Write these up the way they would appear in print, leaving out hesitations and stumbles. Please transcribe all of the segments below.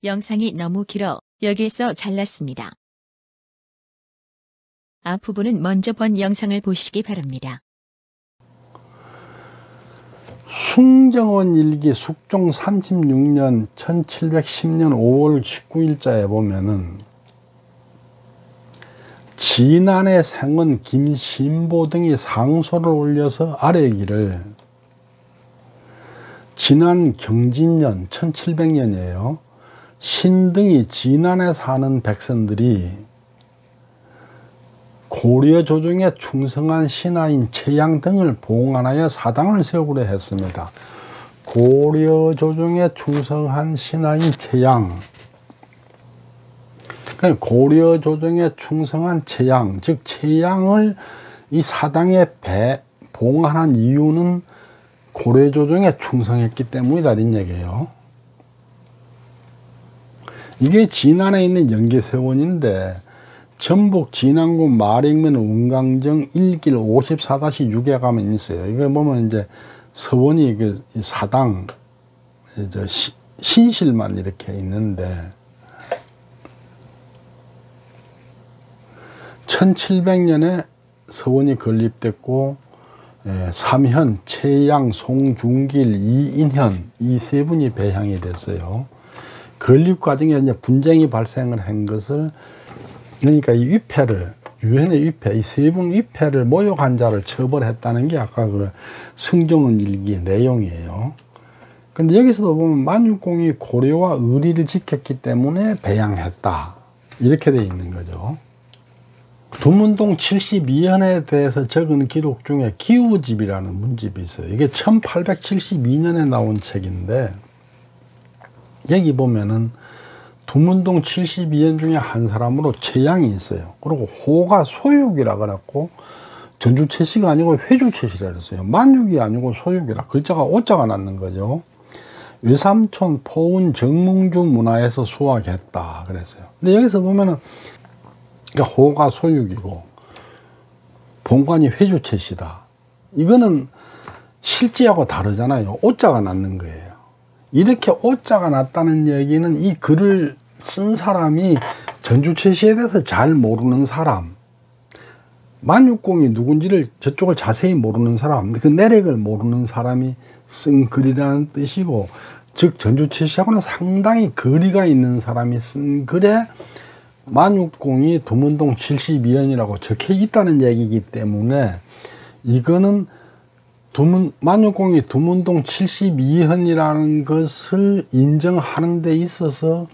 영상이 너무 길어 여기에서 잘랐습니다. 앞부분은 먼저 본 영상을 보시기 바랍니다. 숭정원 일기 숙종 36년 1710년 5월 19일자에 보면은 진안의 생은 김신보 등이 상소를 올려서 아뢰기를 진안 경진년 1700년이에요. 신등이 진안에 사는 백성들이 고려 조정에 충성한 신하인 최양 등을 봉안하여 사당을 세우기로 했습니다. 고려 조정에 충성한 신하인 최양, 고려 조정에 충성한 최양, 즉 최양을 이 사당에 봉안한 이유는 고려 조정에 충성했기 때문이다 이런 얘기예요. 이게 진안에 있는 연계세원인데 전북 진안군 마릉면 은강정 1길 54-6에 가면 있어요. 이거 보면 이제 서원이 사당 신실만 이렇게 있는데 1700년에 서원이 건립됐고 삼현, 최양, 송중길, 이인현 이 세 분이 배향이 됐어요. 건립 과정에 이제 분쟁이 발생을 한 것을, 그러니까 이 위패를, 유엔의 위패, 이 세 분 위패를 모욕한 자를 처벌했다는 게 아까 그 승정원 일기의 내용이에요. 근데 여기서도 보면 만육공이 고려와 의리를 지켰기 때문에 배양했다 이렇게 돼 있는 거죠. 두문동 72현에 대해서 적은 기록 중에 기우집이라는 문집이 있어요. 이게 1872년에 나온 책인데 여기 보면은 두문동 72현 중에 한 사람으로 최양이 있어요. 그리고 호가 소육이라 그랬고 전주채씨가 아니고 회주채씨라 그랬어요. 만육이 아니고 소육이라 글자가 오자가 났는 거죠. 외삼촌 포운 정몽주 문화에서 수확했다 그랬어요. 근데 여기서 보면은 그러니까 호가 소육이고 본관이 회주채씨다. 이거는 실제하고 다르잖아요. 오자가 났는 거예요. 이렇게 오자가 났다는 얘기는 이 글을 쓴 사람이 전주채씨에 대해서 잘 모르는 사람, 만육공이 누군지를 저쪽을 자세히 모르는 사람, 그 내력을 모르는 사람이 쓴 글이라는 뜻이고, 즉 전주채씨하고는 상당히 거리가 있는 사람이 쓴 글에 만육공이 두문동 72현이라고 적혀 있다는 얘기이기 때문에 이거는 만육공이 두문동 72현이라는 것을 인정하는 데 있어서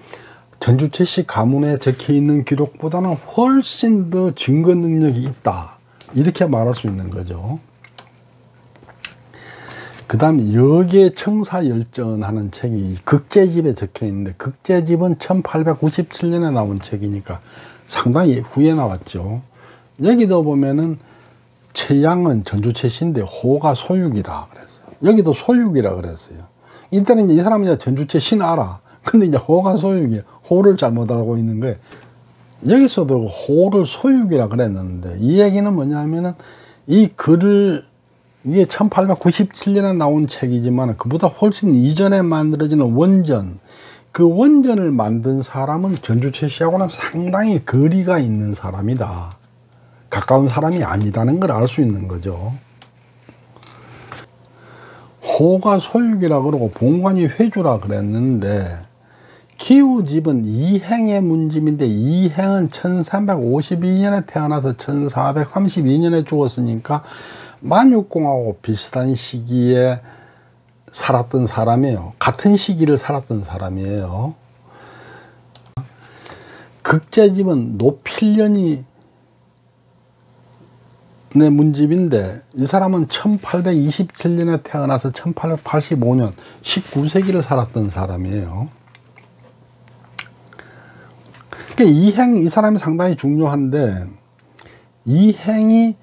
전주채씨 가문에 적혀 있는 기록보다는 훨씬 더 증거 능력이 있다 이렇게 말할 수 있는 거죠. 그 다음 여계 청사열전 하는 책이 극제집에 적혀 있는데 극제집은 1897년에 나온 책이니까 상당히 후에 나왔죠. 여기도 보면은 최양은 전주채씨인데 호가 소육이다 그랬어요. 여기도 소육이라 그랬어요. 일단은 이 사람은 이제 전주채씨는 알아. 근데 이제 호가 소육이야. 호를 잘못 알고 있는 거예요. 여기서도 호를 소육이라 그랬는데 이 얘기는 뭐냐면은 이 글을 이게 1897년에 나온 책이지만 그보다 훨씬 이전에 만들어지는 원전, 그 원전을 만든 사람은 전주채씨하고는 상당히 거리가 있는 사람이다. 가까운 사람이 아니다는 걸 알 수 있는 거죠. 호가 소육이라 그러고 본관이 회주라 그랬는데 기우집은 이행의 문집인데 이행은 1352년에 태어나서 1432년에 죽었으니까 만육공하고 비슷한 시기에 살았던 사람이에요. 같은 시기를 살았던 사람이에요. 극제집은 노필련이 네, 문집인데 이 사람은 1827년에 태어나서 1885년 19세기를 살았던 사람이에요. 그러니까 이 사람이 상당히 중요한데 이행이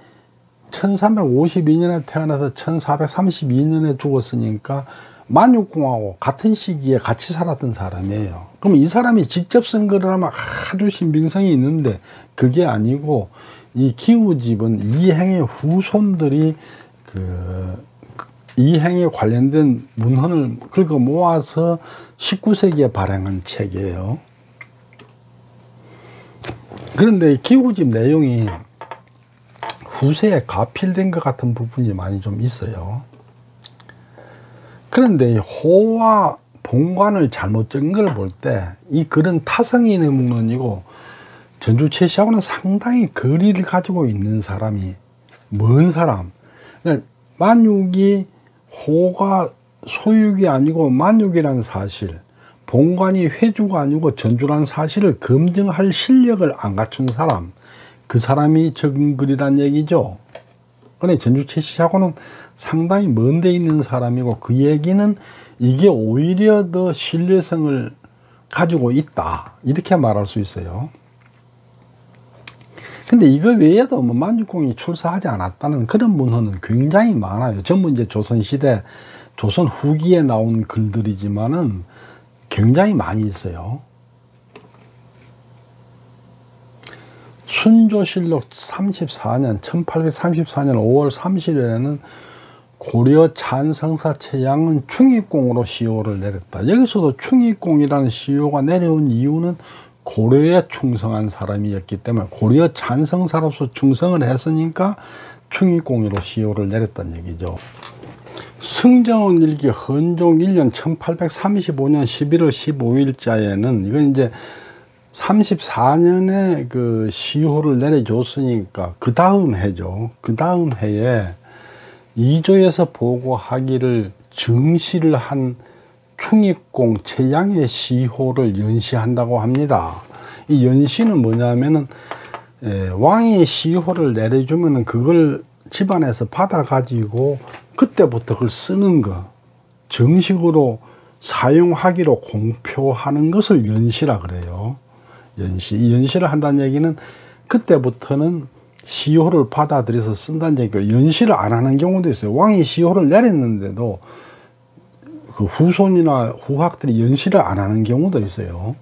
1352년에 태어나서 1432년에 죽었으니까 만육공하고 같은 시기에 같이 살았던 사람이에요. 그럼 이 사람이 직접 쓴 글을 하면 아주 신빙성이 있는데 그게 아니고 이 기우집은 이행의 후손들이 이 행에 관련된 문헌을 긁어 모아서 19세기에 발행한 책이에요. 그런데 기우집 내용이 후세에 가필된 것 같은 부분이 많이 좀 있어요. 그런데 호와 본관을 잘못 적은 걸 볼 때 이 글은 타성인의 문헌이고 전주 최씨하고는 상당히 거리를 가지고 있는 사람이 먼 사람. 그러니까 만육이 호가 소육이 아니고 만육이라는 사실, 본관이 회주가 아니고 전주라는 사실을 검증할 실력을 안 갖춘 사람, 그 사람이 적은 글이란 얘기죠. 그런데 전주 최씨하고는 상당히 먼 데 있는 사람이고, 그 얘기는 이게 오히려 더 신뢰성을 가지고 있다, 이렇게 말할 수 있어요. 근데 이거 외에도 뭐 만육공이 출사하지 않았다는 그런 문헌은 굉장히 많아요. 전부 이제 조선시대, 조선 후기에 나온 글들이지만은 굉장히 많이 있어요. 순조실록 34년, 1834년 5월 30일에는 고려 찬성사 최양은 충익공으로 시호를 내렸다. 여기서도 충익공이라는 시호가 내려온 이유는 고려에 충성한 사람이었기 때문에, 고려 찬성사로서 충성을 했으니까 충익공으로 시호를 내렸다는 얘기죠. 승정원 일기 헌종 1년 1835년 11월 15일자에는 이건 이제 34년에 그 시호를 내려줬으니까 그 다음 해죠. 그 다음 해에 이조에서 보고하기를 정시를 한 충익공 최양의 시호를 연시한다고 합니다. 이 연시는 뭐냐면은 왕이 시호를 내려주면은 그걸 집안에서 받아 가지고 그때부터 그걸 쓰는 거, 정식으로 사용하기로 공표하는 것을 연시라 그래요. 연시. 이 연시를 한다는 얘기는 그때부터는 시호를 받아들여서 쓴다는 얘기고, 연시를 안 하는 경우도 있어요. 왕이 시호를 내렸는데도 그 후손이나 후학들이 연시를 안 하는 경우도 있어요.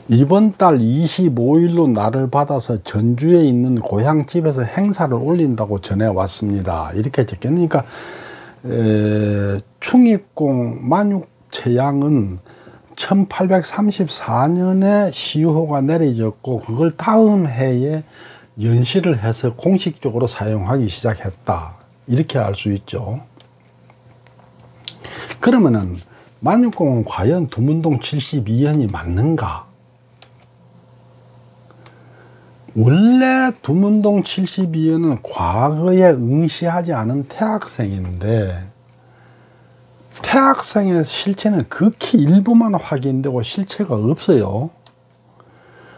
이번 달 25일로 날을 받아서 전주에 있는 고향집에서 행사를 올린다고 전해왔습니다. 이렇게 적혀있으니까 충익공 만육최양은 1834년에 시호가 내려졌고, 그걸 다음 해에 연시를 해서 공식적으로 사용하기 시작했다, 이렇게 알 수 있죠. 그러면은 만육공은 과연 두문동 72현이 맞는가? 원래 두문동 72현은 과거에 응시하지 않은 태학생인데, 태학생의 실체는 극히 일부만 확인되고 실체가 없어요.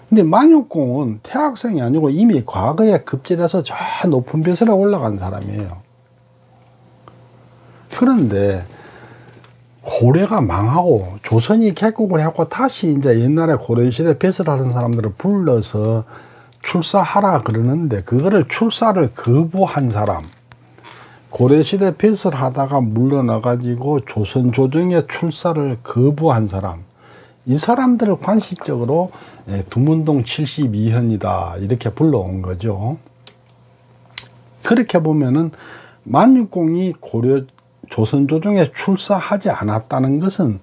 근데 만육공은 태학생이 아니고 이미 과거에 급제해서 저 높은 벼슬에 올라간 사람이에요. 그런데 고려가 망하고 조선이 개국을 했고 다시 이제 옛날에 고려시대 벼슬하는 사람들을 불러서 출사하라 그러는데, 그거를 출사를 거부한 사람, 고려시대 벼슬 하다가 물러나가지고 조선 조정의 출사를 거부한 사람, 이 사람들을 관식적으로 두문동 72현이다, 이렇게 불러온 거죠. 그렇게 보면은 만육공이 고려 조선 조정에 출사하지 않았다는 것은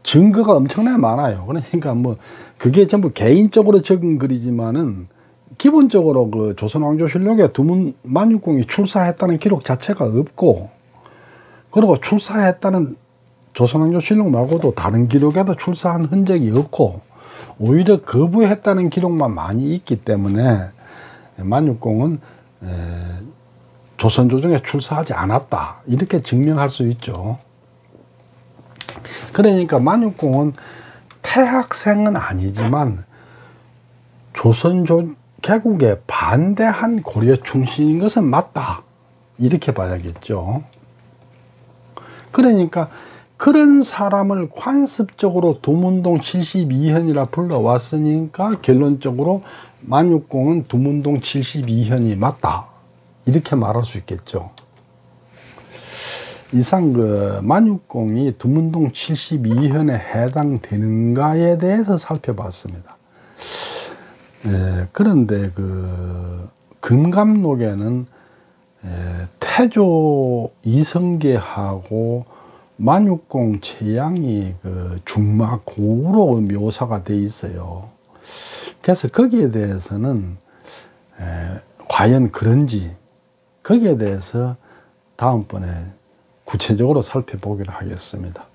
증거가 엄청나게 많아요. 그러니까 뭐 그게 전부 개인적으로 적은 글이지만은 기본적으로 그 조선왕조실록에 만육공이 출사했다는 기록 자체가 없고, 그리고 출사했다는 조선왕조실록 말고도 다른 기록에도 출사한 흔적이 없고, 오히려 거부했다는 기록만 많이 있기 때문에 만육공은 조선조정에 출사하지 않았다, 이렇게 증명할 수 있죠. 그러니까 만육공은 태학생은 아니지만 조선 개국에 반대한 고려 충신인 것은 맞다, 이렇게 봐야겠죠. 그러니까 그런 사람을 관습적으로 두문동 72현이라 불러왔으니까 결론적으로 만육공은 두문동 72현이 맞다, 이렇게 말할 수 있겠죠. 이상 그 만육공이 두문동 72현에 해당되는가에 대해서 살펴봤습니다. 그런데 그 금감록에는 태조 이성계하고 만육공 최양이 그 중마 고우로 묘사가 돼 있어요. 그래서 거기에 대해서는 과연 그런지 거기에 대해서 다음번에 구체적으로 살펴보기로 하겠습니다.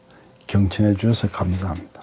경청해 주셔서 감사합니다.